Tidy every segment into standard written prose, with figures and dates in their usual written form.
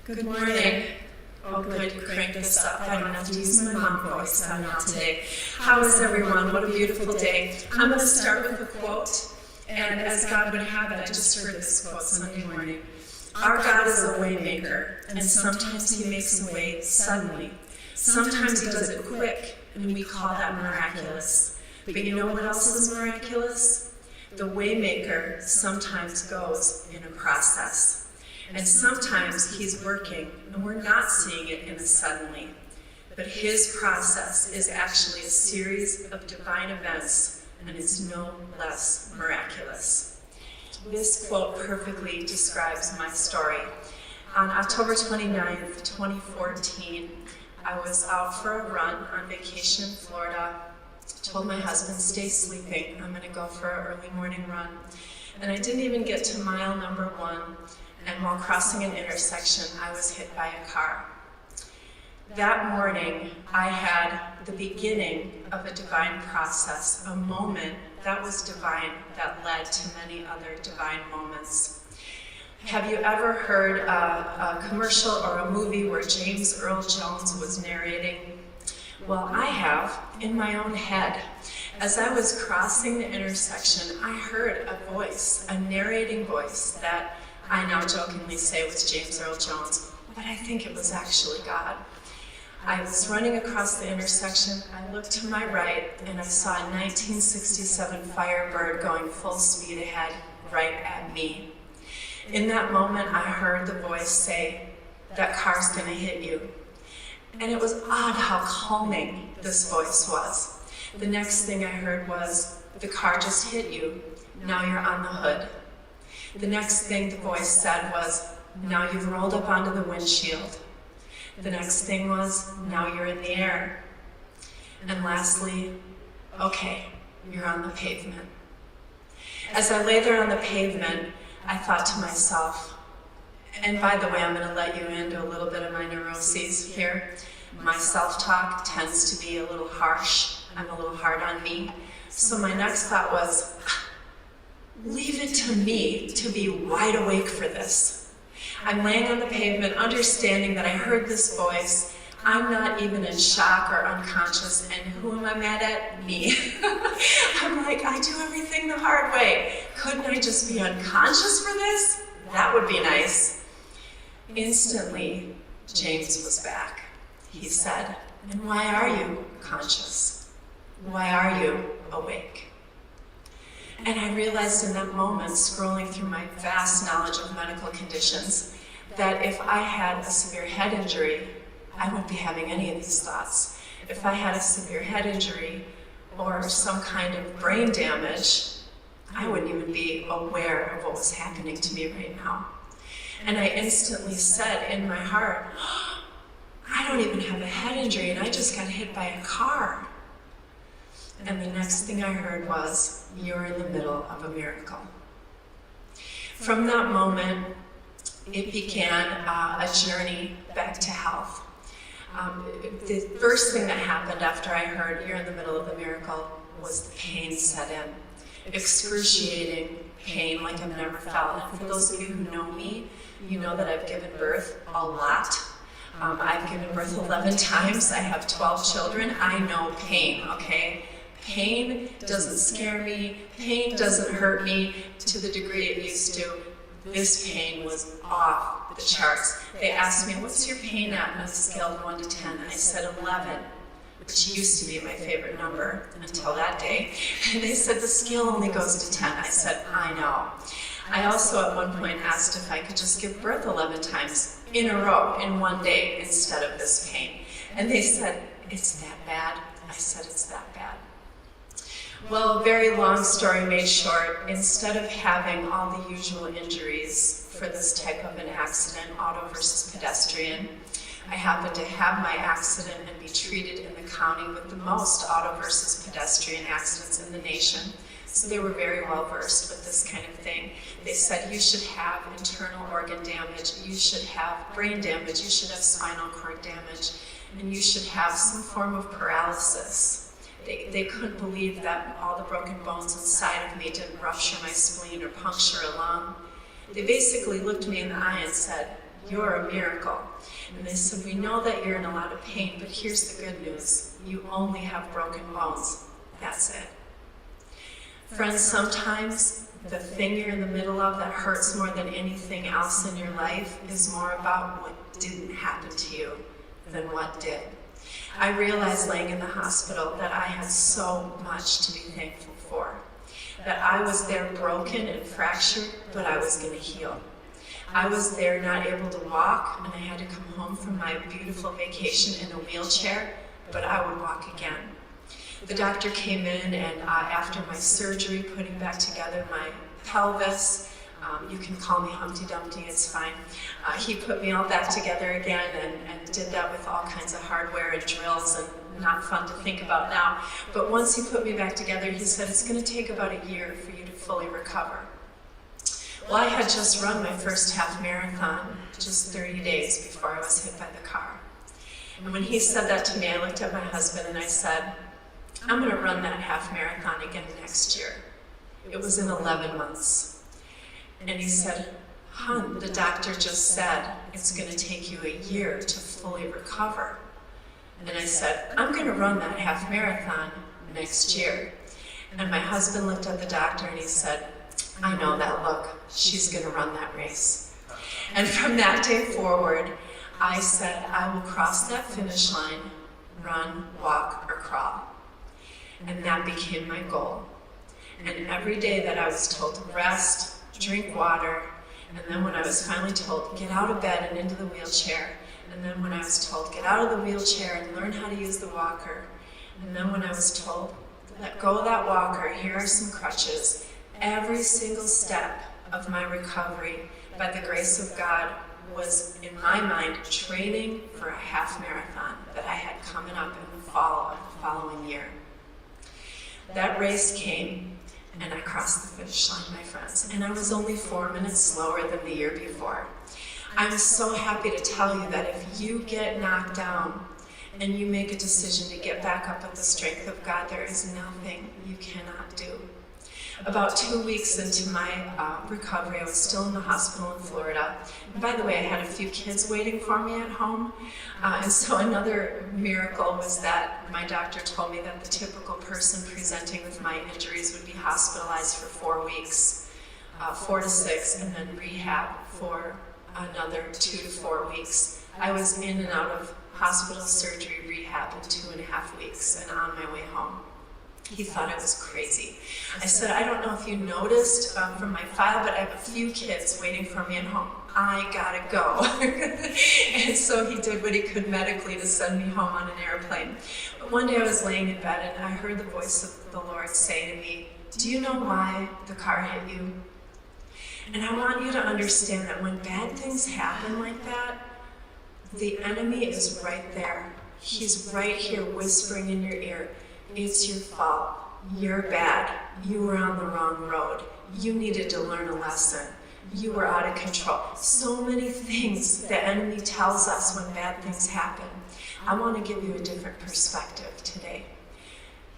Good morning. Oh good, you cranked this up. I don't have to use my mom voice now today. How is everyone? What a beautiful day. I'm going to start with a quote, and as God would have it, I just heard this quote Sunday morning. Our God is a way maker, and sometimes he makes a way suddenly. Sometimes he does it quick, and we call that miraculous. But you know what else is miraculous? The way maker sometimes goes in a process. And sometimes he's working, and we're not seeing it in a suddenly. But his process is actually a series of divine events, and it's no less miraculous. This quote perfectly describes my story. On October 29th, 2014, I was out for a run on vacation in Florida. Told my husband, stay sleeping, I'm going to go for an early morning run. And I didn't even get to mile number 1. And while crossing an intersection, I was hit by a car. That morning, I had the beginning of a divine process, a moment that was divine that led to many other divine moments. Have you ever heard a commercial or a movie where James Earl Jones was narrating? Well, I have, in my own head. As I was crossing the intersection, I heard a voice, a narrating voice that I now jokingly say was James Earl Jones, but I think it was actually God. I was running across the intersection, I looked to my right, and I saw a 1967 Firebird going full speed ahead, right at me. In that moment, I heard the voice say, that car's gonna hit you. And it was odd how calming this voice was. The next thing I heard was, the car just hit you, now you're on the hood. The next thing the voice said was, now you've rolled up onto the windshield. The next thing was, now you're in the air. And lastly, okay, you're on the pavement. As I lay there on the pavement, I thought to myself, and by the way, I'm going to let you into a little bit of my neuroses here. My self-talk tends to be a little harsh. I'm a little hard on me. So my next thought was, leave it to me to be wide awake for this. I'm laying on the pavement, understanding that I heard this voice. I'm not even in shock or unconscious, and who am I mad at? Me. I'm like, I do everything the hard way. Couldn't I just be unconscious for this? That would be nice. Instantly, James was back. He said, and why are you conscious? Why are you awake? And I realized in that moment, scrolling through my vast knowledge of medical conditions, that if I had a severe head injury, I wouldn't be having any of these thoughts. If I had a severe head injury or some kind of brain damage, I wouldn't even be aware of what was happening to me right now. And I instantly said in my heart, I don't even have a head injury and I just got hit by a car. And the next thing I heard was, you're in the middle of a miracle. From that moment, it began a journey back to health. The first thing that happened after I heard, you're in the middle of a miracle, was the pain set in. Excruciating pain like I've never felt. And for those of you who know me, you know that I've given birth a lot. I've given birth 11 times. I have 12 children. I know pain, okay? Pain doesn't scare me. Pain doesn't hurt me to the degree it used to. This pain was off the charts. They asked me, what's your pain at on a scale of 1 to 10? I said 11, which used to be my favorite number until that day. And they said, the scale only goes to 10. I said, I know. I also at one point asked if I could just give birth 11 times in a row in one day instead of this pain. And they said, it's that bad? I said, it's that bad. Well, very long story made short, instead of having all the usual injuries for this type of an accident, auto versus pedestrian, I happened to have my accident and be treated in the county with the most auto versus pedestrian accidents in the nation. So they were very well versed with this kind of thing. They said you should have internal organ damage, you should have brain damage, you should have spinal cord damage, and you should have some form of paralysis. They couldn't believe that all the broken bones inside of me didn't rupture my spleen or puncture a lung. They basically looked me in the eye and said, you're a miracle. And they said, we know that you're in a lot of pain, but here's the good news. You only have broken bones. That's it. Friends, sometimes the thing you're in the middle of that hurts more than anything else in your life is more about what didn't happen to you than what did. I realized laying in the hospital that I had so much to be thankful for. That I was there broken and fractured, but I was going to heal. I was there not able to walk, and I had to come home from my beautiful vacation in a wheelchair, but I would walk again. The doctor came in, and after my surgery, putting back together my pelvis, you can call me Humpty Dumpty, it's fine. He put me all back together again and did that with all kinds of hardware and drills, and not fun to think about now. But once he put me back together, he said, it's going to take about a year for you to fully recover. Well, I had just run my first half marathon just 30 days before I was hit by the car. And when he said that to me, I looked at my husband and I said, I'm going to run that half marathon again next year. It was in 11 months. And he said, hon, the doctor just said it's going to take you a year to fully recover. And I said, I'm going to run that half marathon next year. And my husband looked at the doctor and he said, I know that look. She's going to run that race. And from that day forward, I said, I will cross that finish line, run, walk, or crawl. And that became my goal. And every day that I was told to rest, drink water, and then when I was finally told, get out of bed and into the wheelchair, and then when I was told, get out of the wheelchair and learn how to use the walker, and then when I was told, let go of that walker, here are some crutches, every single step of my recovery, by the grace of God, was, in my mind, training for a half marathon that I had coming up in the fall of the following year. That race came, and I crossed the finish line, my friends, and I was only 4 minutes slower than the year before. I'm so happy to tell you that if you get knocked down and you make a decision to get back up with the strength of God, there is nothing you cannot do. About 2 weeks into my recovery, I was still in the hospital in Florida. And by the way, I had a few kids waiting for me at home. And so another miracle was that my doctor told me that the typical person presenting with my injuries would be hospitalized for 4 weeks, 4 to 6, and then rehab for another 2 to 4 weeks. I was in and out of hospital, surgery, rehab in 2.5 weeks and on my way home. He thought I was crazy. I said, I don't know if you noticed from my file, but I have a few kids waiting for me at home. I gotta go. And so he did what he could medically to send me home on an airplane. But one day I was laying in bed and I heard the voice of the Lord say to me, do you know why the car hit you? And I want you to understand that when bad things happen like that, the enemy is right there. He's right here whispering in your ear, it's your fault. You're bad. You were on the wrong road. You needed to learn a lesson. You were out of control. So many things the enemy tells us when bad things happen. I want to give you a different perspective today.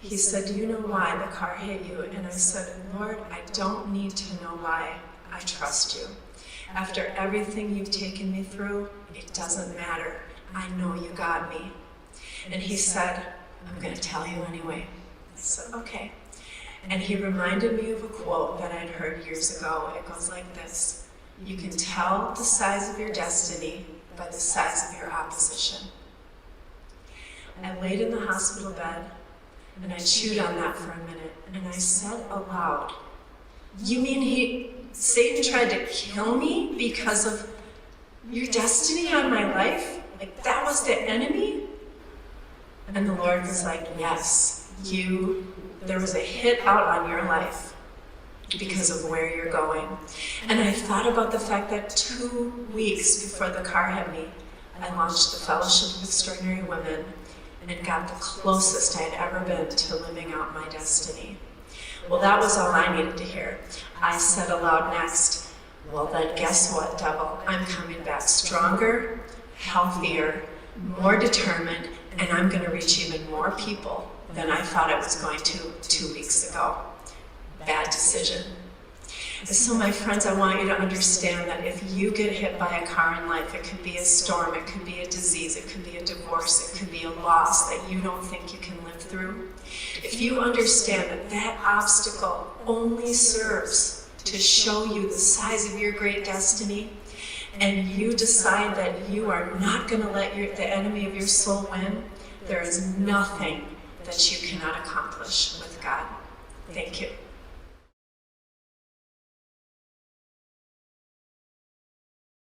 He said, do you know why the car hit you? And I said, Lord, I don't need to know why. I trust you. After everything you've taken me through, it doesn't matter. I know you got me. And he said, I'm going to tell you anyway. I said, okay. And he reminded me of a quote that I'd heard years ago. It goes like this: you can tell the size of your destiny by the size of your opposition. I laid in the hospital bed, and I chewed on that for a minute, and I said aloud, you mean Satan tried to kill me because of your destiny on my life? Like, that was the enemy? And the Lord was like, yes, there was a hit out on your life because of where you're going. And I thought about the fact that 2 weeks before the car hit me, I launched the Fellowship of Extraordinary Women and got the closest I had ever been to living out my destiny. Well, that was all I needed to hear. I said aloud next, well then guess what, devil? I'm coming back stronger, healthier, more determined, and I'm going to reach even more people than I thought I was going to 2 weeks ago. Bad decision. So my friends, I want you to understand that if you get hit by a car in life, it could be a storm, it could be a disease, it could be a divorce, it could be a loss that you don't think you can live through. If you understand that that obstacle only serves to show you the size of your great destiny, and you decide that you are not going to let the enemy of your soul win, there is nothing that you cannot accomplish with God. Thank you.